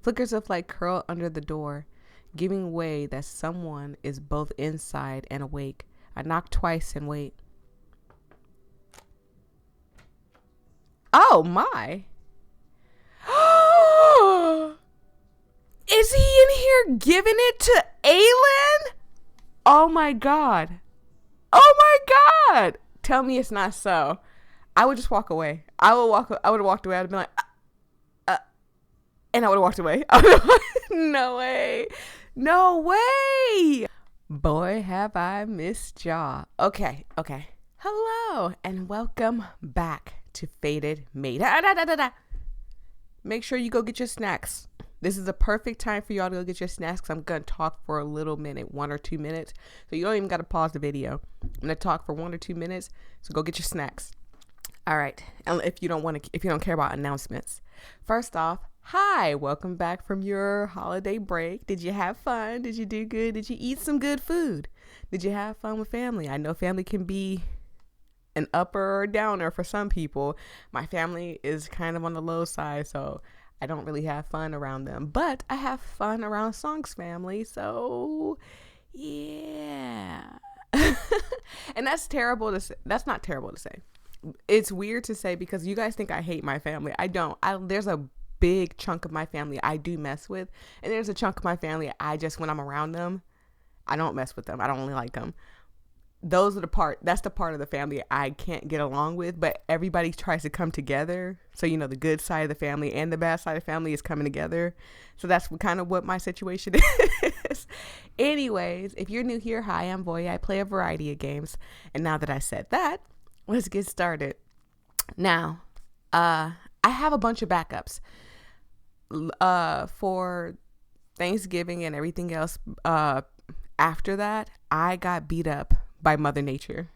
Flickers of light curl under the door, giving way that someone is both inside and awake. I knock twice and wait. Oh my. Is he in here giving it to Aylin? Oh my god. Oh my god. Tell me it's not so. I would just walk away. I would have walked away. I'd have been like, and I would have walked away. No way. No way. Boy, have I missed y'all. Okay. Hello and welcome back to Faded Mate. Make sure you go get your snacks. This is a perfect time for y'all to go get your snacks because I'm going to talk for a little minute, 1 or 2 minutes. So you don't even got to pause the video. I'm going to talk for 1 or 2 minutes. So go get your snacks. All right. And if you don't care about announcements. First off, hi, welcome back from your holiday break. Did you have fun? Did you do good? Did you eat some good food? Did you have fun with family? I know family can be an upper or downer for some people. My family is kind of on the low side, so I don't really have fun around them, but I have fun around Song's family, so yeah. And that's terrible to say. That's not terrible to say. It's weird to say because you guys think I hate my family. I don't. There's a big chunk of my family I do mess with, and there's a chunk of my family when I'm around them, I don't mess with them. I don't really like them. That's the part of the family I can't get along with, but everybody tries to come together. So, the good side of the family and the bad side of the family is coming together. So that's kind of what my situation is. Anyways, if you're new here, hi, I'm Voyia. I play a variety of games. And now that I said that, let's get started. Now, I have a bunch of backups for Thanksgiving and everything else. After that, I got beat up by Mother Nature.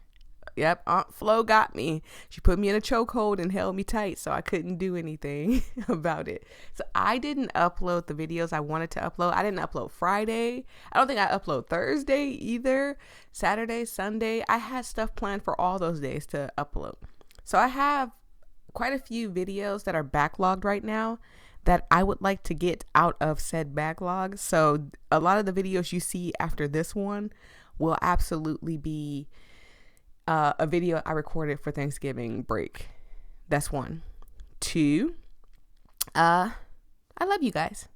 Yep, Aunt Flo got me. She put me in a chokehold and held me tight, so I couldn't do anything about it. So I didn't upload the videos I wanted to upload. I didn't upload Friday. I don't think I upload Thursday either. Saturday, Sunday. I had stuff planned for all those days to upload. So I have quite a few videos that are backlogged right now that I would like to get out of said backlog. So a lot of the videos you see after this one will absolutely be a video I recorded for Thanksgiving break. That's 1. 2, I love you guys.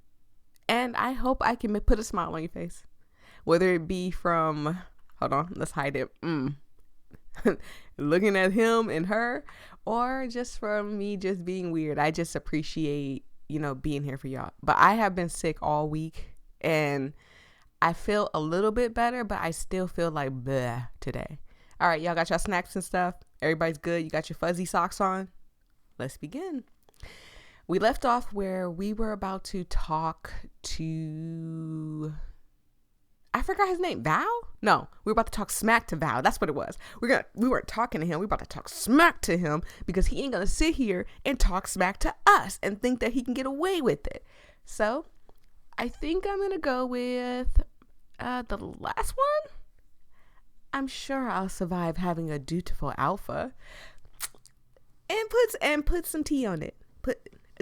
And I hope I can put a smile on your face. Whether it be from, hold on, let's hide it. Looking at him and her, or just from me just being weird. I just appreciate, being here for y'all. But I have been sick all week and I feel a little bit better, but I still feel like bleh today. All right, y'all got y'all snacks and stuff. Everybody's good. You got your fuzzy socks on. Let's begin. We left off where we were about to talk to, I forgot his name, Val? No, we were about to talk smack to Val. That's what it was. We weren't talking to him. We were about to talk smack to him because he ain't going to sit here and talk smack to us and think that he can get away with it. So I think I'm going to go with the last one. I'm sure I'll survive having a dutiful alpha. And put some tea on it.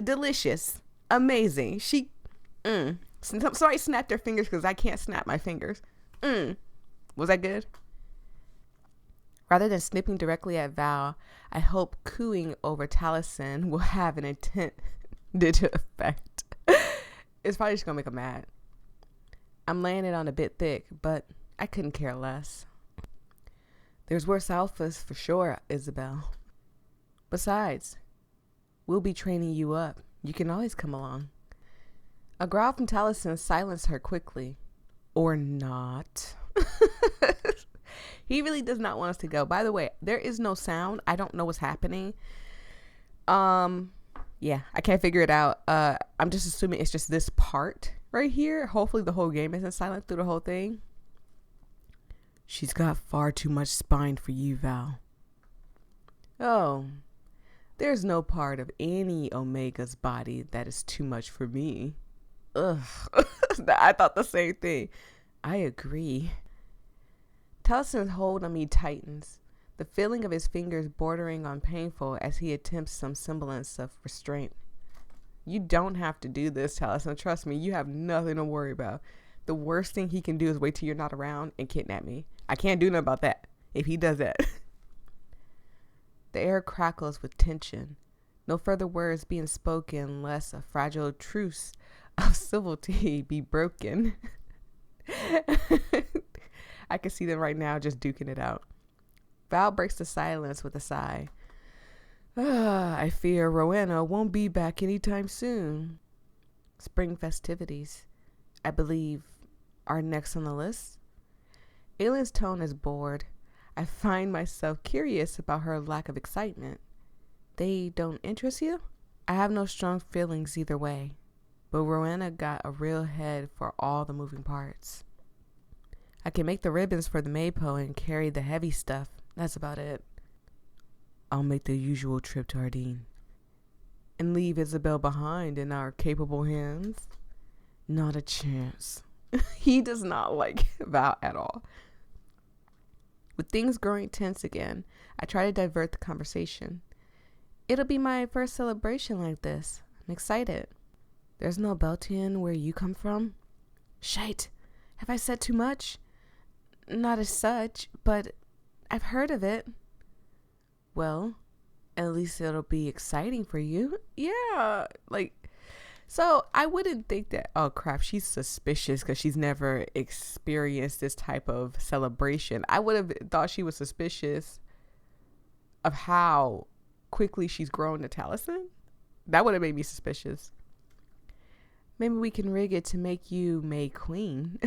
Delicious. Amazing. Somebody snapped their fingers because I can't snap my fingers. Was that good? Rather than snipping directly at Val, I hope cooing over Taliesin will have an intended effect. It's probably just gonna make him mad. I'm laying it on a bit thick, but I couldn't care less. There's worse alphas for sure, Isabel. Besides, we'll be training you up. You can always come along. A growl from Taliesin silenced her quickly. Or not. He really does not want us to go. By the way, there is no sound. I don't know what's happening. Yeah, I can't figure it out. I'm just assuming it's just this part right here. Hopefully the whole game isn't silent through the whole thing. She's got far too much spine for you, Val. Oh, there's no part of any Omega's body that is too much for me. Ugh. I thought the same thing. I agree. Taliesin's hold on me tightens, the feeling of his fingers bordering on painful as he attempts some semblance of restraint. You don't have to do this, Taliesin. Trust me, you have nothing to worry about. The worst thing he can do is wait till you're not around and kidnap me. I can't do nothing about that if he does that. The air crackles with tension. No further words being spoken, lest a fragile truce of civility be broken. I can see them right now just duking it out. Val breaks the silence with a sigh. I fear Rowena won't be back anytime soon. Spring festivities, I believe, are next on the list. Aylin's tone is bored. I find myself curious about her lack of excitement. They don't interest you? I have no strong feelings either way, but Rowena got a real head for all the moving parts. I can make the ribbons for the maypole and carry the heavy stuff. That's about it. I'll make the usual trip to Ardeen and leave Isabel behind in our capable hands. Not a chance. He does not like Val at all. With things growing tense again, I try to divert the conversation. It'll be my first celebration like this. I'm excited. There's no Beltian where you come from? Shite. Have I said too much? Not as such, but I've heard of it. Well, at least it'll be exciting for you. Yeah, so I wouldn't think that, oh crap, she's suspicious because she's never experienced this type of celebration. I would have thought she was suspicious of how quickly she's grown to Taliesin. That would have made me suspicious. Maybe we can rig it to make you May Queen.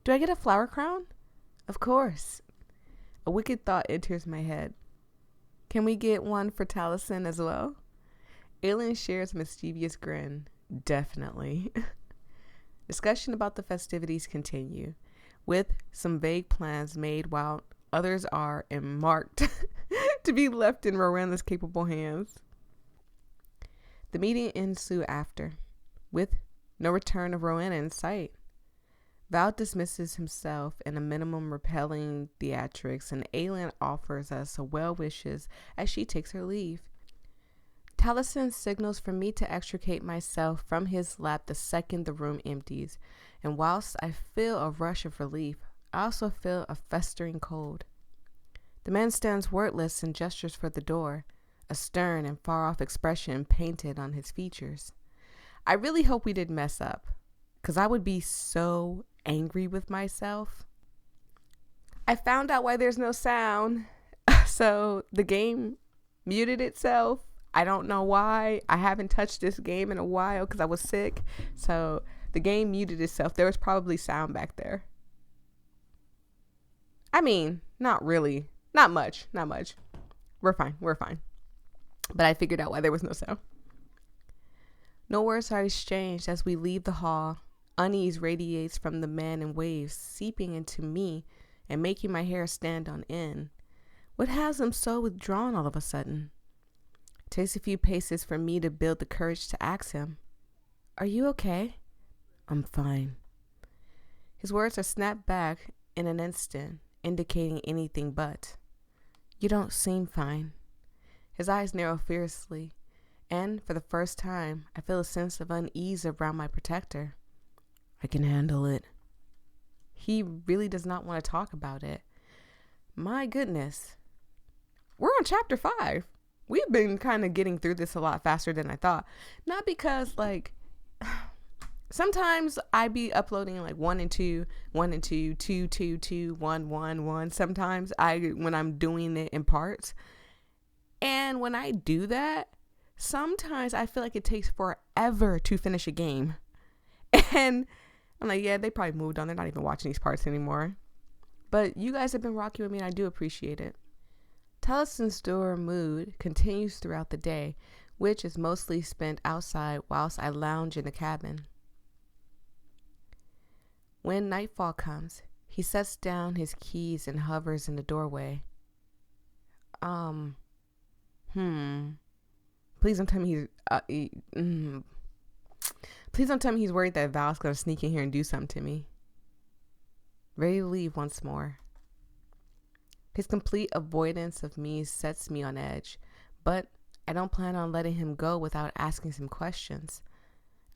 Do I get a flower crown? Of course. A wicked thought enters my head. Can we get one for Taliesin as well? Aylin shares a mischievous grin. Definitely. Discussion about the festivities continue, with some vague plans made while others are marked to be left in Rowena's capable hands. The meeting ensues after, with no return of Rowena in sight. Val dismisses himself in a minimum repelling theatrics, and Aylin offers us a well wishes as she takes her leave. Taliesin signals for me to extricate myself from his lap the second the room empties, and whilst I feel a rush of relief, I also feel a festering cold. The man stands wordless and gestures for the door, a stern and far-off expression painted on his features. I really hope we didn't mess up, because I would be so angry with myself. I found out why there's no sound. So the game muted itself. I don't know why. I haven't touched this game in a while because I was sick. So the game muted itself. There was probably sound back there. I mean, not really. Not much. We're fine. But I figured out why there was no sound. No words are exchanged as we leave the hall. Unease radiates from the man in waves, seeping into me and making my hair stand on end. What has him so withdrawn all of a sudden? It takes a few paces for me to build the courage to ask him, "Are you okay?" "I'm fine." His words are snapped back in an instant, indicating anything but. "You don't seem fine." His eyes narrow fiercely, and for the first time, I feel a sense of unease around my protector. "I can handle it." He really does not want to talk about it. My goodness. We're on chapter 5. We've been kind of getting through this a lot faster than I thought. Not because, sometimes I be uploading 1 and 2, 1 and 2, 2, 2, 2, 1, 1, 1. Sometimes when I'm doing it in parts. And when I do that, sometimes I feel like it takes forever to finish a game. And I'm like, yeah, they probably moved on. They're not even watching these parts anymore. But you guys have been rocking with me, and I do appreciate it. Taliesin's dour mood continues throughout the day, which is mostly spent outside whilst I lounge in the cabin. When nightfall comes, he sets down his keys and hovers in the doorway. Please don't tell me Please don't tell me he's worried that Val's gonna sneak in here and do something to me. Ready to leave once more. His complete avoidance of me sets me on edge, but I don't plan on letting him go without asking some questions.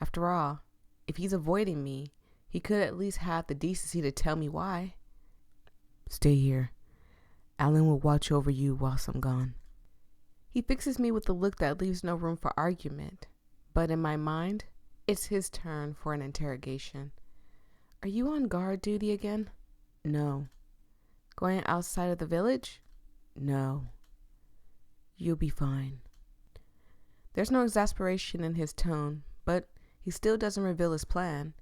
After all, if he's avoiding me, he could at least have the decency to tell me why. Stay here. Alan will watch over you whilst I'm gone. He fixes me with a look that leaves no room for argument, but in my mind, it's his turn for an interrogation. Are you on guard duty again? No. Going outside of the village? No. You'll be fine. There's no exasperation in his tone, but he still doesn't reveal his plan.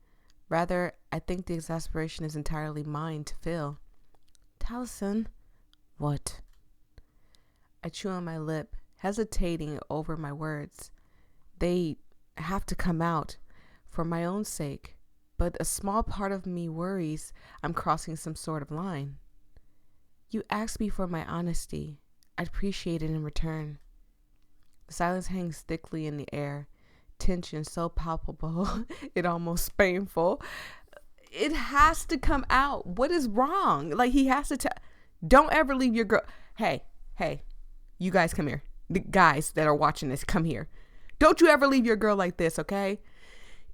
Rather, I think the exasperation is entirely mine to feel. Taliesin. What? I chew on my lip, hesitating over my words. They have to come out for my own sake, but a small part of me worries I'm crossing some sort of line. You asked me for my honesty. I'd appreciate it in return. The silence hangs thickly in the air, tension so palpable, it almost painful. It has to come out. What is wrong? Like, he has to don't ever leave your girl. Hey, you guys come here. The guys that are watching this, come here. Don't you ever leave your girl like this, okay?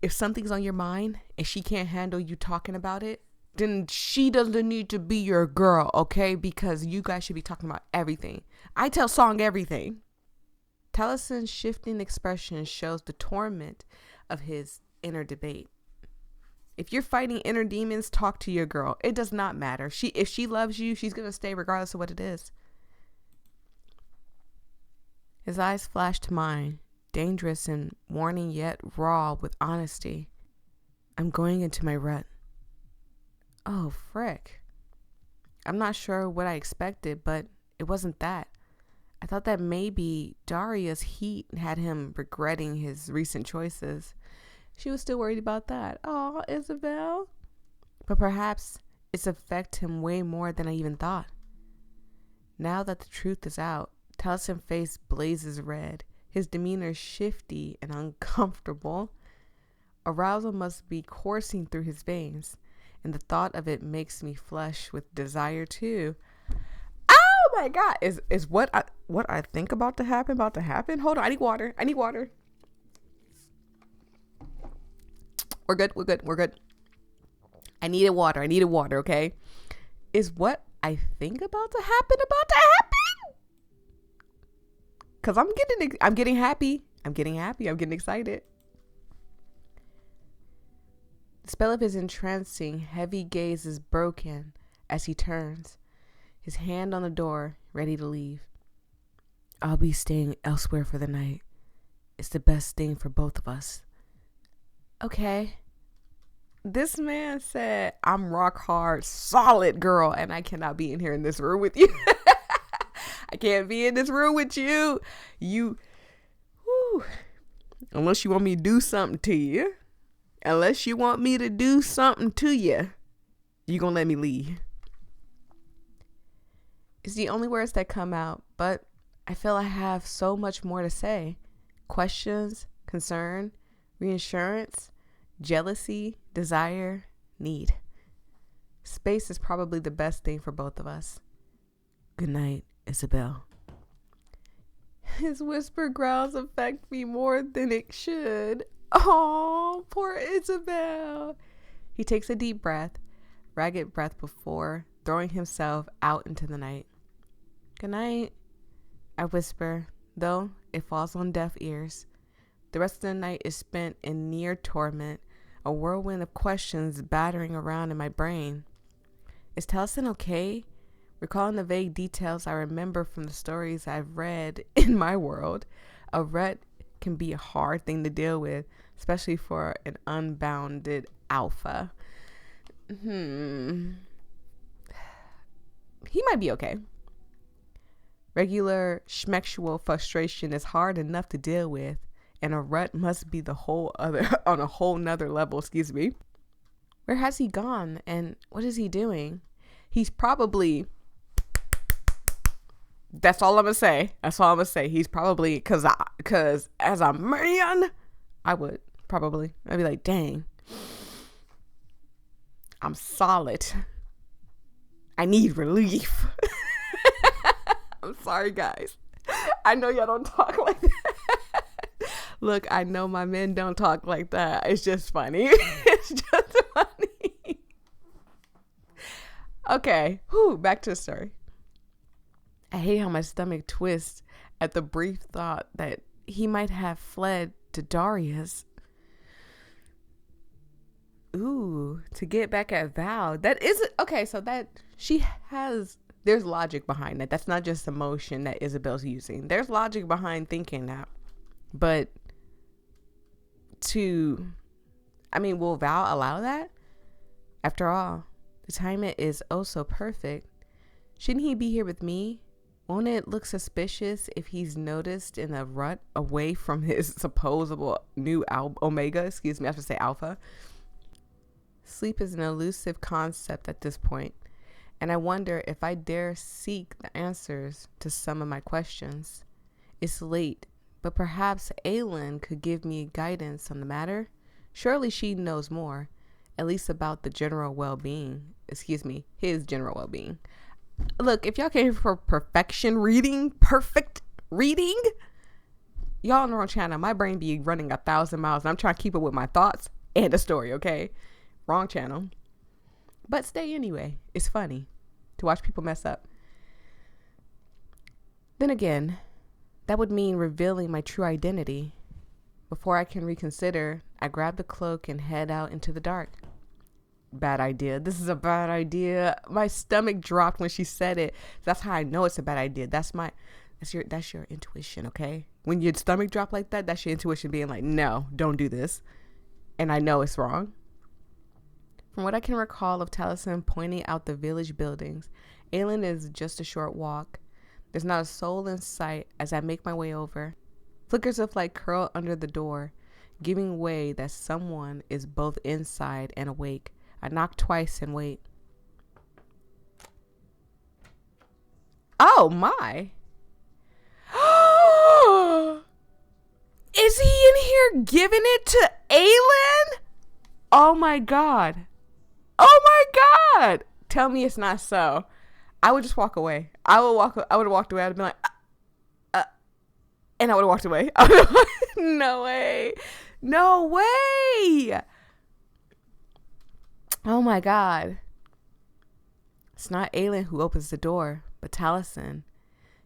If something's on your mind and she can't handle you talking about it, then she doesn't need to be your girl, okay? Because you guys should be talking about everything. I tell Song everything. Taliesin's shifting expression shows the torment of his inner debate. If you're fighting inner demons, talk to your girl. It does not matter. If she loves you, she's going to stay regardless of what it is. His eyes flash to mine, dangerous and warning yet raw with honesty. I'm going into my rut. Oh, frick. I'm not sure what I expected, but it wasn't that. I thought that maybe Daria's heat had him regretting his recent choices. She was still worried about that. Oh, Isabel. But perhaps it's affected him way more than I even thought. Now that the truth is out, Taliesin's face blazes red, his demeanor shifty and uncomfortable. Arousal must be coursing through his veins, and the thought of it makes me flush with desire too. Oh my God! Is what I think about to happen? Hold on, I need water. We're good. I needed water, okay? Is what I think about to happen? Because I'm getting happy. I'm getting excited. The spell of his entrancing, heavy gaze is broken as he turns, his hand on the door, ready to leave. I'll be staying elsewhere for the night. It's the best thing for both of us. Okay. This man said, I'm rock hard, solid girl, and I cannot be in here in this room with you. I can't be in this room with you. Unless you want me to do something to you. Unless you want me to do something to you, you gonna let me leave. It's the only words that come out, but I feel I have so much more to say. Questions, concern, reassurance, jealousy, desire, need. Space is probably the best thing for both of us. Good night, Isabel. His whisper growls affect me more than it should. Oh, poor Isabel. He takes a deep breath, ragged breath before throwing himself out into the night. Good night, I whisper, though it falls on deaf ears. The rest of the night is spent in near torment, a whirlwind of questions battering around in my brain. Is Taliesin okay? Recalling the vague details I remember from the stories I've read in my world, a rut can be a hard thing to deal with, especially for an unbounded alpha. He might be okay. Regular schmexual frustration is hard enough to deal with, and a rut must be on a whole nother level, excuse me. Where has he gone, and what is he doing? He's probably... That's all I'm gonna say. He's probably, cause as a man, I'd be like, dang, I'm solid. I need relief. I'm sorry, guys. I know y'all don't talk like that. Look, I know my men don't talk like that. It's just funny. It's just funny. Okay, back to the story. I hate how my stomach twists at the brief thought that he might have fled to Darius. Ooh, to get back at Val. That isn't okay. So that there's logic behind that. That's not just emotion that Isabel's using. There's logic behind thinking that. But will Val allow that? After all, the timing is oh so perfect. Shouldn't he be here with me? Won't it look suspicious if he's noticed in a rut away from his supposable new Omega? Excuse me, I have to say Alpha. Sleep is an elusive concept at this point, and I wonder if I dare seek the answers to some of my questions. It's late, but perhaps Aylin could give me guidance on the matter. Surely she knows more, at least about the general well-being. Excuse me, his general well-being. Look, if y'all came for perfect reading, y'all on the wrong channel. My brain be running 1,000 miles, and I'm trying to keep it with my thoughts and the story, okay? Wrong channel. But stay anyway. It's funny to watch people mess up. Then again, that would mean revealing my true identity. Before I can reconsider, I grab the cloak and head out into the dark. Bad idea. This is a bad idea. My stomach dropped when she said it. That's how I know it's a bad idea. That's your intuition, okay? When your stomach dropped like that, that's your intuition being like, no, don't do this. And I know it's wrong. From what I can recall of Taliesin pointing out the village buildings, Aylin is just a short walk. There's not a soul in sight as I make my way over. Flickers of light curl under the door, giving way that someone is both inside and awake. I knock twice and wait. Oh my. Is he in here giving it to Aylin? Oh my God. Oh my God. Tell me it's not so. I would just walk away. I would have walked away. I'd have been like, and I would have walked away. No way. No way. Oh my God. It's not Aylin who opens the door, but Taliesin.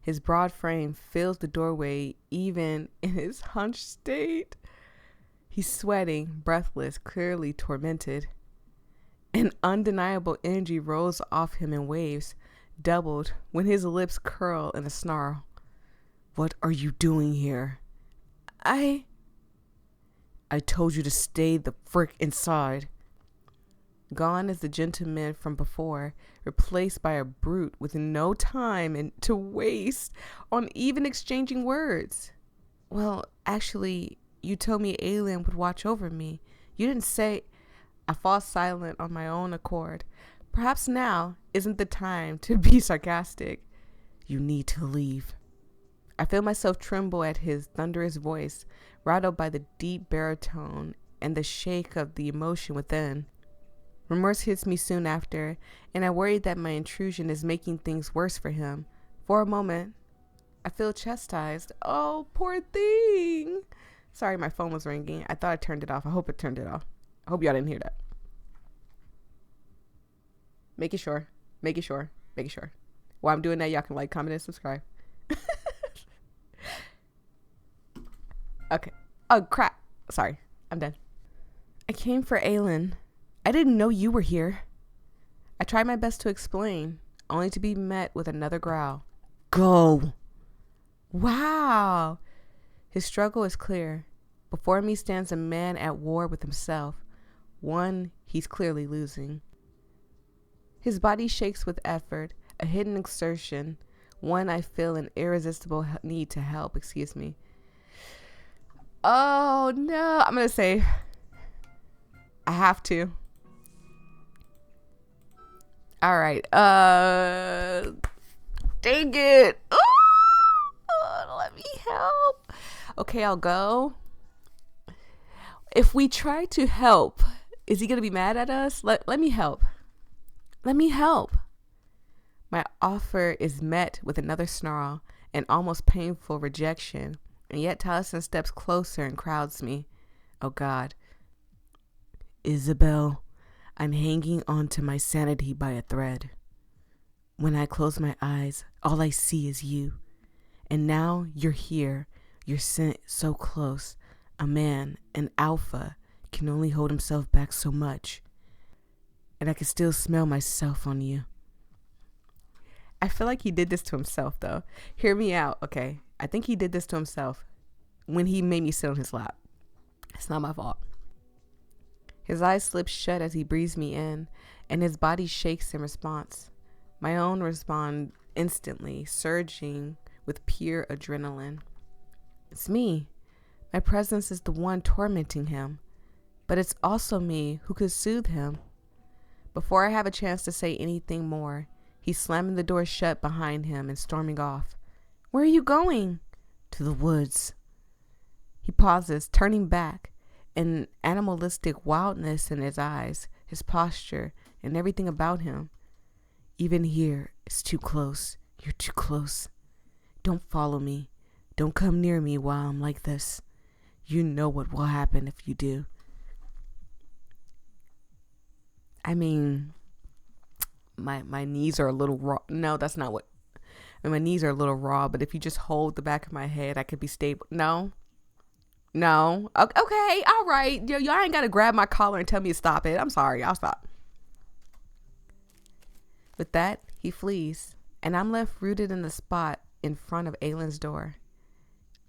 His broad frame fills the doorway even in his hunched state. He's sweating, breathless, clearly tormented. An undeniable energy rolls off him in waves, doubled when his lips curl in a snarl. What are you doing here? I told you to stay the frick inside. Gone is the gentleman from before, replaced by a brute with no time to waste on even exchanging words. Well, actually, you told me Aylin would watch over me. You didn't say. I fall silent on my own accord. Perhaps now isn't the time to be sarcastic. You need to leave. I feel myself tremble at his thunderous voice, rattled by the deep baritone and the shake of the emotion within. Remorse hits me soon after, and I worry that my intrusion is making things worse for him. For a moment, I feel chastised. Oh, poor thing. Sorry, my phone was ringing. I thought I turned it off. I hope it turned it off. I hope y'all didn't hear that. Making sure. While I'm doing that, y'all can like, comment, and subscribe. Okay. Oh, crap. Sorry. I'm done. I came for Aylin. I didn't know you were here. I tried my best to explain, only to be met with another growl. Go. Wow. His struggle is clear. Before me stands a man at war with himself, one he's clearly losing. His body shakes with effort, a hidden exertion, one I feel an irresistible need to help. Excuse me. Oh, no. I'm going to say I have to. All right. Dang it. Let me help. Okay, I'll go. If we try to help, is he going to be mad at us? Let me help. Let me help. My offer is met with another snarl, an almost painful rejection. And yet Taliesin steps closer and crowds me. Oh God. Isabel, I'm hanging on to my sanity by a thread. When I close my eyes, all I see is you. And now you're here. You're sent so close. A man, an alpha, can only hold himself back so much. And I can still smell myself on you. I feel like he did this to himself, though. Hear me out, okay? I think he did this to himself when he made me sit on his lap. It's not my fault. His eyes slip shut as he breathes me in, and his body shakes in response. My own respond instantly, surging with pure adrenaline. It's me. My presence is the one tormenting him, but it's also me who could soothe him. Before I have a chance to say anything more, he's slamming the door shut behind him and storming off. Where are you going? To the woods. He pauses, turning back, an animalistic wildness in his eyes, his posture, and everything about him. Even here, it's too close. You're too close. Don't follow me. Don't come near me while I'm like this. You know what will happen if you do. I mean, my knees are a little raw. No, that's not what. My knees are a little raw, but if you just hold the back of my head, I could be stable. No. Okay, all right. Y'all ain't got to grab my collar and tell me to stop it. I'm sorry. I'll stop. With that, he flees, and I'm left rooted in the spot in front of Aylin's door.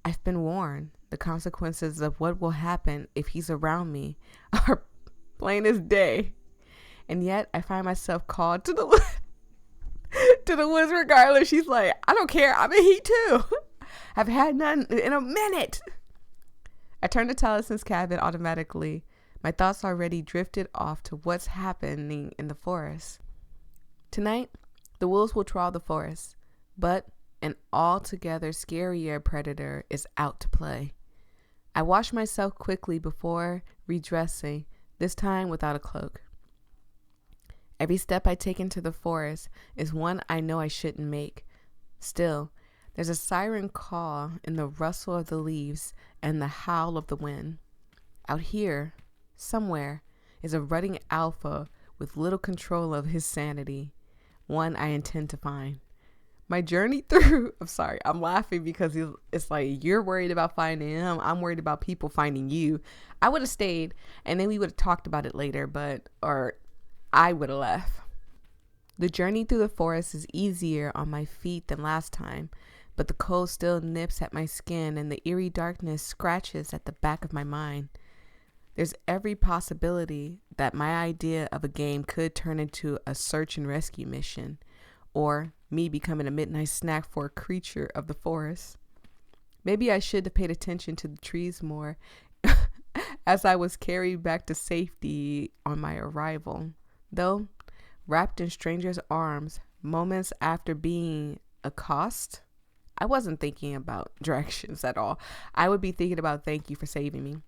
I've been warned. The consequences of what will happen if he's around me are plain as day. And yet, I find myself called to the woods regardless. She's like, I don't care. I'm in heat too. I've had none in a minute. I turn to Taliesin's cabin automatically. My thoughts already drifted off to what's happening in the forest. Tonight, the wolves will trawl the forest, but an altogether scarier predator is out to play. I wash myself quickly before redressing, this time without a cloak. Every step I take into the forest is one I know I shouldn't make. Still, there's a siren call in the rustle of the leaves and the howl of the wind. Out here, somewhere, is a rutting alpha with little control of his sanity, one I intend to find. My journey through, I'm laughing because it's like, you're worried about finding him. I'm worried about people finding you. I would have stayed and then we would have talked about it later, or I would have left. The journey through the forest is easier on my feet than last time, but the cold still nips at my skin and the eerie darkness scratches at the back of my mind. There's every possibility that my idea of a game could turn into a search and rescue mission, or me becoming a midnight snack for a creature of the forest. Maybe I should have paid attention to the trees more as I was carried back to safety on my arrival. Though, wrapped in strangers' arms, moments after being accosted, I wasn't thinking about directions at all. I would be thinking about thank you for saving me.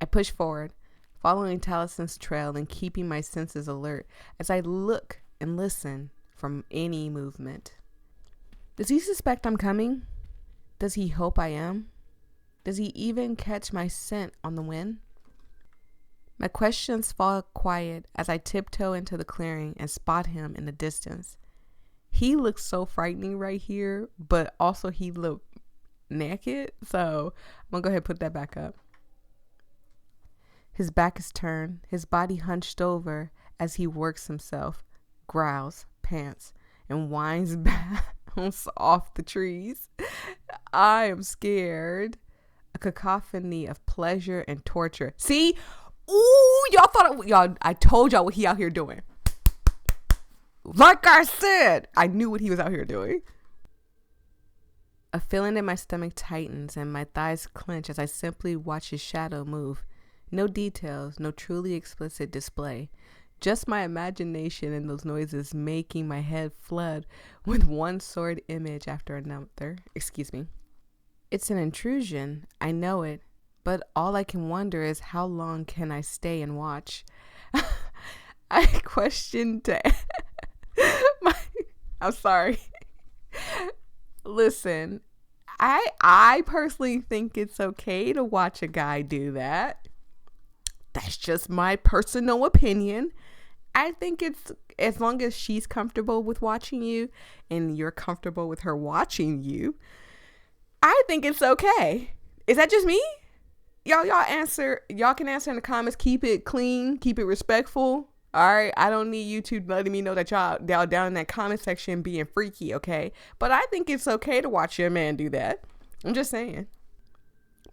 I push forward, following Taliesin's trail and keeping my senses alert as I look and listen from any movement. Does he suspect I'm coming? Does he hope I am? Does he even catch my scent on the wind? My questions fall quiet as I tiptoe into the clearing and spot him in the distance. He looks so frightening right here, but also he looked naked, so I'm gonna go ahead and put that back up. His back is turned, his body hunched over as he works himself, growls, pants, and winds bounce off the trees. I am scared. A cacophony of pleasure and torture. See? Ooh, I told y'all what he out here doing. Like I said, I knew what he was out here doing. A feeling in my stomach tightens and my thighs clench as I simply watch his shadow move. No details, no truly explicit display. Just my imagination and those noises making my head flood with one sordid image after another. Excuse me. It's an intrusion. I know it. But all I can wonder is how long can I stay and watch? I questioned I'm sorry. Listen, I personally think it's okay to watch a guy do that. That's just my personal opinion. I think it's, as long as she's comfortable with watching you and you're comfortable with her watching you, I think it's okay. Is that just me? Y'all answer. Y'all can answer in the comments. Keep it clean. Keep it respectful. All right. I don't need you to letting me know that y'all down in that comment section being freaky. Okay. But I think it's okay to watch your man do that. I'm just saying.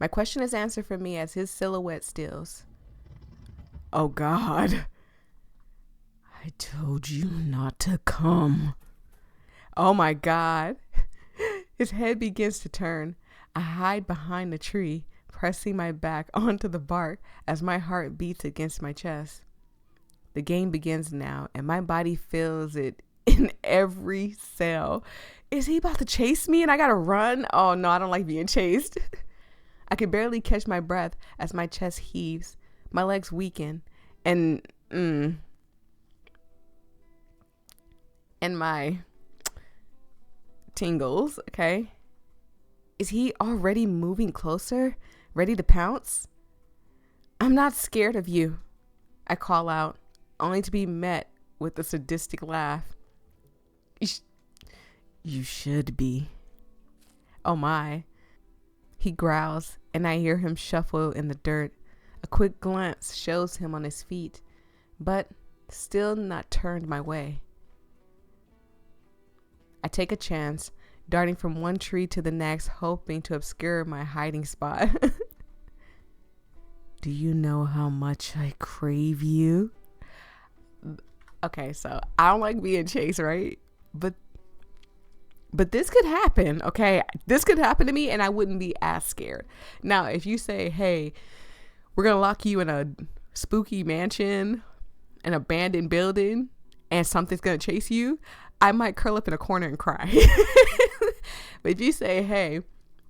My question is answered for me as his silhouette stills. Oh God. I told you not to come. Oh my God. His head begins to turn. I hide behind the tree, pressing my back onto the bark as my heart beats against my chest. The game begins now, and my body feels it in every cell. Is he about to chase me and I gotta run? Oh no, I don't like being chased. I can barely catch my breath as my chest heaves. My legs weaken, and my tingles, okay? Is he already moving closer, ready to pounce? I'm not scared of you, I call out, only to be met with a sadistic laugh. You should be. Oh my. He growls, and I hear him shuffle in the dirt. A quick glance shows him on his feet, but still not turned my way. I take a chance, darting from one tree to the next, hoping to obscure my hiding spot. Do you know how much I crave you? Okay, so I don't like being chased, right? But this could happen, okay? This could happen to me and I wouldn't be as scared. Now, if you say, hey, we're going to lock you in a spooky mansion, an abandoned building, and something's going to chase you, I might curl up in a corner and cry. But if you say, hey,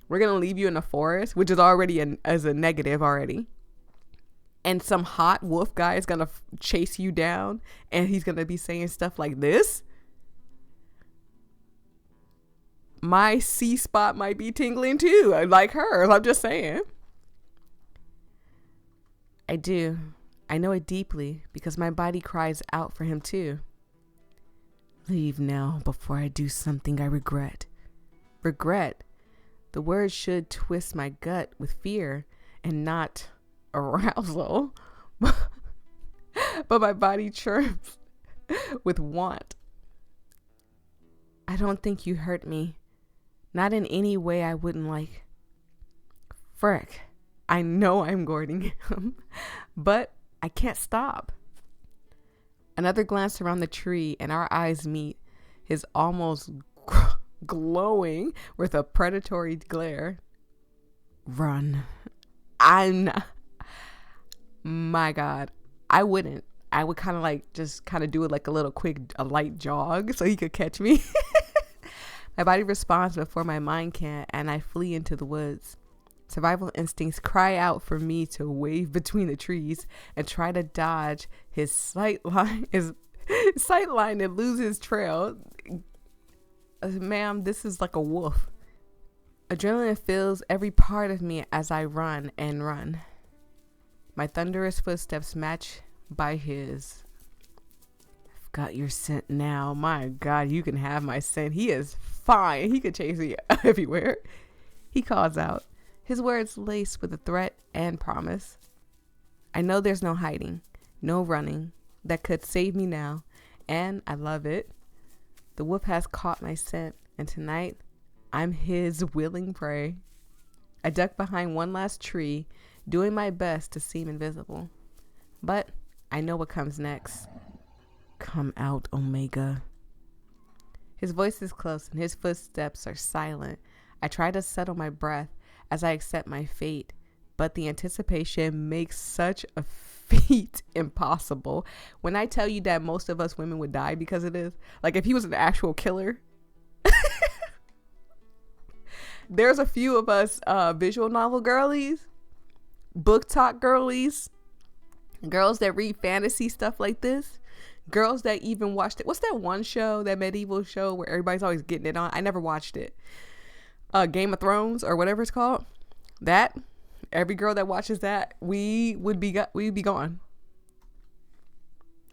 we're going to leave you in the forest, which is already as a negative already, and some hot wolf guy is going to chase you down and he's going to be saying stuff like this, my C spot might be tingling too, like her. I'm just saying. I do. I know it deeply because my body cries out for him too. Leave now before I do something I regret. Regret. The word should twist my gut with fear and not arousal. But my body chirps with want. I don't think you hurt me. Not in any way I wouldn't like. Frick. I know I'm gourting him, but I can't stop. Another glance around the tree and our eyes meet, his almost glowing with a predatory glare. Run. I'm not. My God. I wouldn't. I would kind of like just kind of do it like a light jog so he could catch me. My body responds before my mind can, and I flee into the woods. Survival instincts cry out for me to wave between the trees and try to dodge his sight line and lose his trail. Ma'am, this is like a wolf. Adrenaline fills every part of me as I run and run. My thunderous footsteps match by his. I've got your scent now. My God, you can have my scent. He is fine. He could chase me everywhere. He calls out, his words laced with a threat and promise. I know there's no hiding, no running that could save me now, and I love it. The wolf has caught my scent, and tonight I'm his willing prey. I duck behind one last tree, doing my best to seem invisible. But I know what comes next. Come out, Omega. His voice is close, and his footsteps are silent. I try to settle my breath as I accept my fate, but the anticipation makes such a feat impossible. When I tell you that most of us women would die because of this, like if he was an actual killer, there's a few of us visual novel girlies, book talk girlies, girls that read fantasy stuff like this, girls that even watched it. What's that one show, that medieval show where everybody's always getting it on? I never watched it. Game of Thrones or whatever it's called. That every girl that watches that, we'd be gone.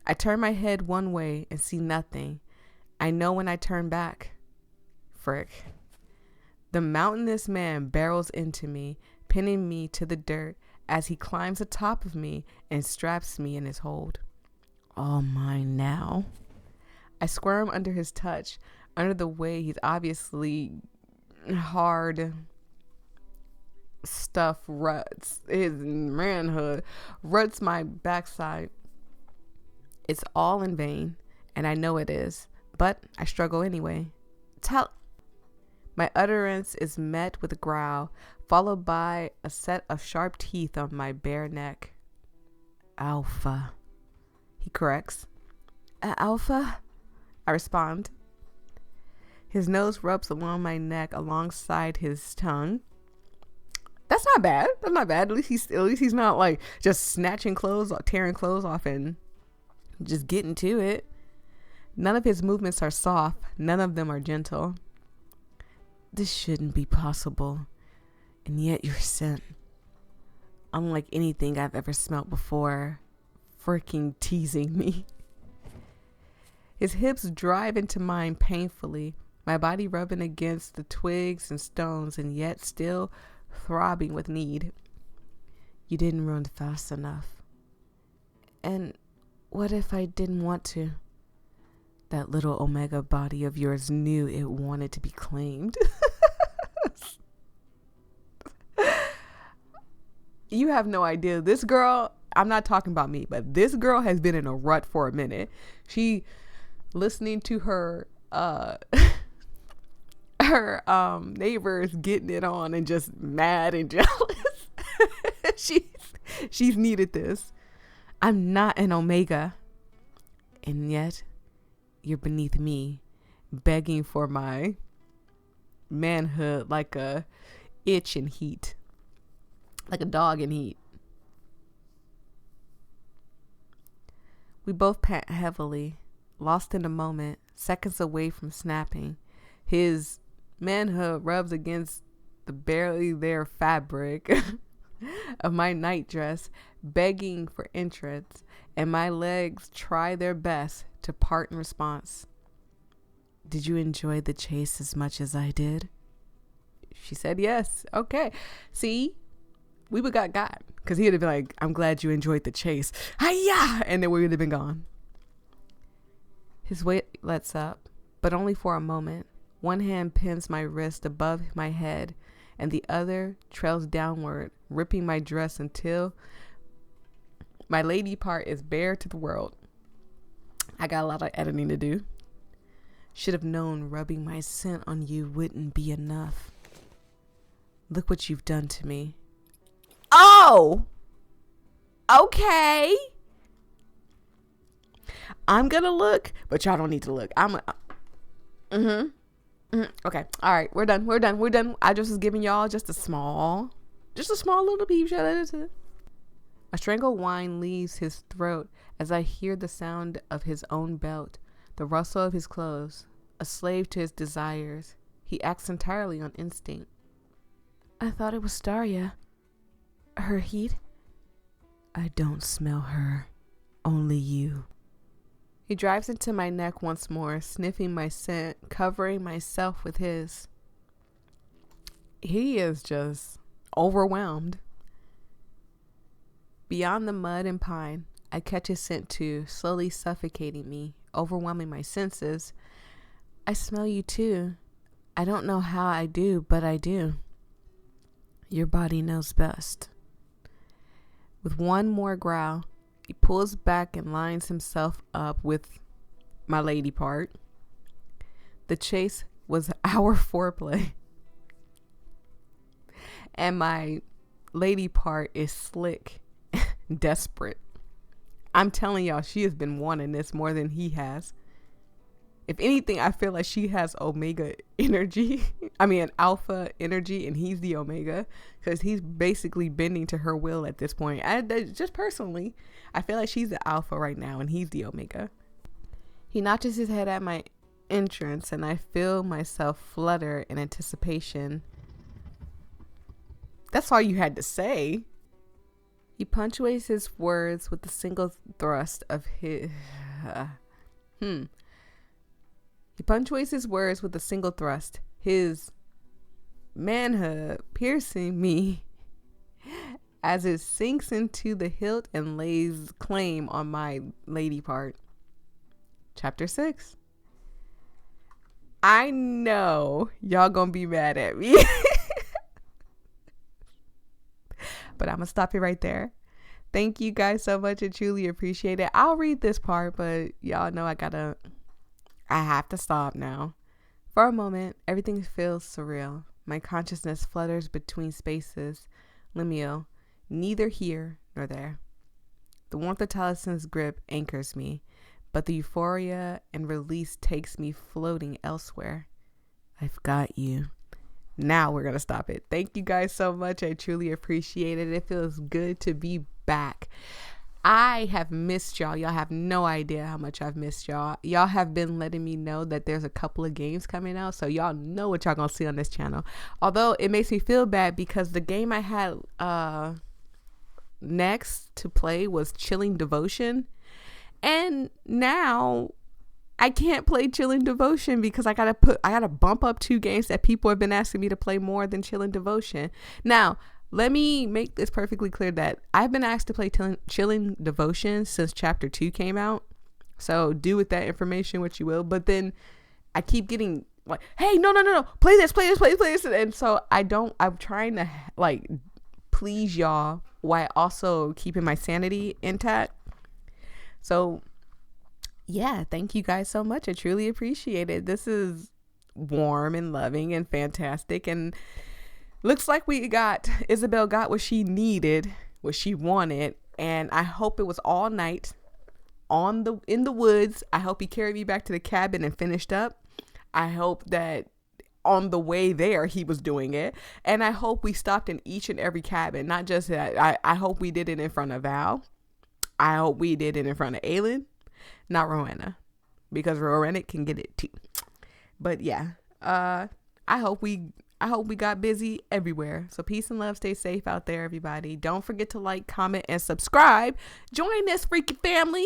I turn my head one way and see nothing. I know when I turn back. Frick. The mountainous man barrels into me, pinning me to the dirt as he climbs atop of me and straps me in his hold. All mine now. I squirm under his touch, under the way he's obviously hard stuff ruts. His manhood ruts my backside. It's all in vain, and I know it is, but I struggle anyway. My utterance is met with a growl, followed by a set of sharp teeth on my bare neck. Alpha, he corrects. Alpha? I respond. His nose rubs along my neck alongside his tongue. That's not bad. That's not bad. At least he's not like just snatching clothes or tearing clothes off and just getting to it. None of his movements are soft. None of them are gentle. This shouldn't be possible. And yet you're sent. Unlike anything I've ever smelt before. Freaking teasing me. His hips drive into mine painfully. My body rubbing against the twigs and stones and yet still throbbing with need. You didn't run fast enough. And what if I didn't want to? That little omega body of yours knew it wanted to be claimed. You have no idea. This girl, I'm not talking about me, but this girl has been in a rut for a minute. She listening to her neighbors getting it on and just mad and jealous. She's needed this. I'm not an omega. And yet you're beneath me, begging for my manhood like a itch in heat. Like a dog in heat. We both pant heavily, lost in a moment, seconds away from snapping. His manhood rubs against the barely there fabric of my nightdress, begging for entrance, and my legs try their best to part in response. Did you enjoy the chase as much as I did? She said yes. Okay. See? We would got because he would have been like, I'm glad you enjoyed the chase. Hi-ya! And then we would have been gone. His weight lets up, but only for a moment. One hand pins my wrist above my head, and the other trails downward, ripping my dress until my lady part is bare to the world. I got a lot of editing to do. Should have known rubbing my scent on you wouldn't be enough. Look what you've done to me. Oh! Okay. I'm gonna look, but y'all don't need to look. Okay. All right. We're done. I just was giving y'all just a small little peep show. A strangled whine leaves his throat as I hear the sound of his own belt, the rustle of his clothes. A slave to his desires, he acts entirely on instinct. I thought it was Daria. Her heat? I don't smell her. Only you. He drives into my neck once more, sniffing my scent, covering myself with his. He is just overwhelmed. Beyond the mud and pine, I catch his scent too, slowly suffocating me, overwhelming my senses. I smell you too. I don't know how I do, but I do. Your body knows best. With one more growl, he pulls back and lines himself up with my lady part. The chase was our foreplay. And my lady part is slick, desperate. I'm telling y'all, she has been wanting this more than he has. If anything, I feel like she has omega energy. Alpha energy, and he's the omega, because he's basically bending to her will at this point. Just personally, I feel like she's the alpha right now, and he's the omega. He notches his head at my entrance, and I feel myself flutter in anticipation. That's all you had to say. He punctuates his words with a single thrust of his... He punctuates his words with a single thrust. His manhood piercing me as it sinks into the hilt and lays claim on my lady part. Chapter 6. I know y'all gonna be mad at me. But I'm gonna stop it right there. Thank you guys so much. I truly appreciate it. I'll read this part, but y'all know I have to stop now. For a moment, everything feels surreal. My consciousness flutters between spaces, liminal, neither here nor there. The warmth of Taliesin's grip anchors me, but the euphoria and release takes me floating elsewhere. I've got you. Now we're going to stop it. Thank you guys so much. I truly appreciate it. It feels good to be back. I have missed y'all. Y'all have no idea how much I've missed y'all. Y'all have been letting me know that there's a couple of games coming out, so y'all know what y'all gonna see on this channel. Although it makes me feel bad because the game I had next to play was Chilling Devotion, and now I can't play Chilling Devotion because I gotta bump up 2 games that people have been asking me to play more than Chilling Devotion. Now, let me make this perfectly clear that I've been asked to play Chilling Devotion since chapter 2 came out. So do with that information what you will. But then I keep getting like, hey, no, play this. And so I'm trying to like please y'all while also keeping my sanity intact. So yeah, thank you guys so much. I truly appreciate it. This is warm and loving and fantastic. And looks like Isabel got what she needed, what she wanted. And I hope it was all night in the woods. I hope he carried me back to the cabin and finished up. I hope that on the way there he was doing it. And I hope we stopped in each and every cabin. Not just that. I hope we did it in front of Val. I hope we did it in front of Aylin. Not Rowena, because Rowena can get it too. But yeah, I hope we got busy everywhere. So peace and love. Stay safe out there, everybody. Don't forget to like, comment, and subscribe. Join this freaking family,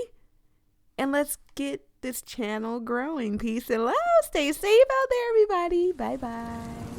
and let's get this channel growing. Peace and love. Stay safe out there, everybody. Bye bye.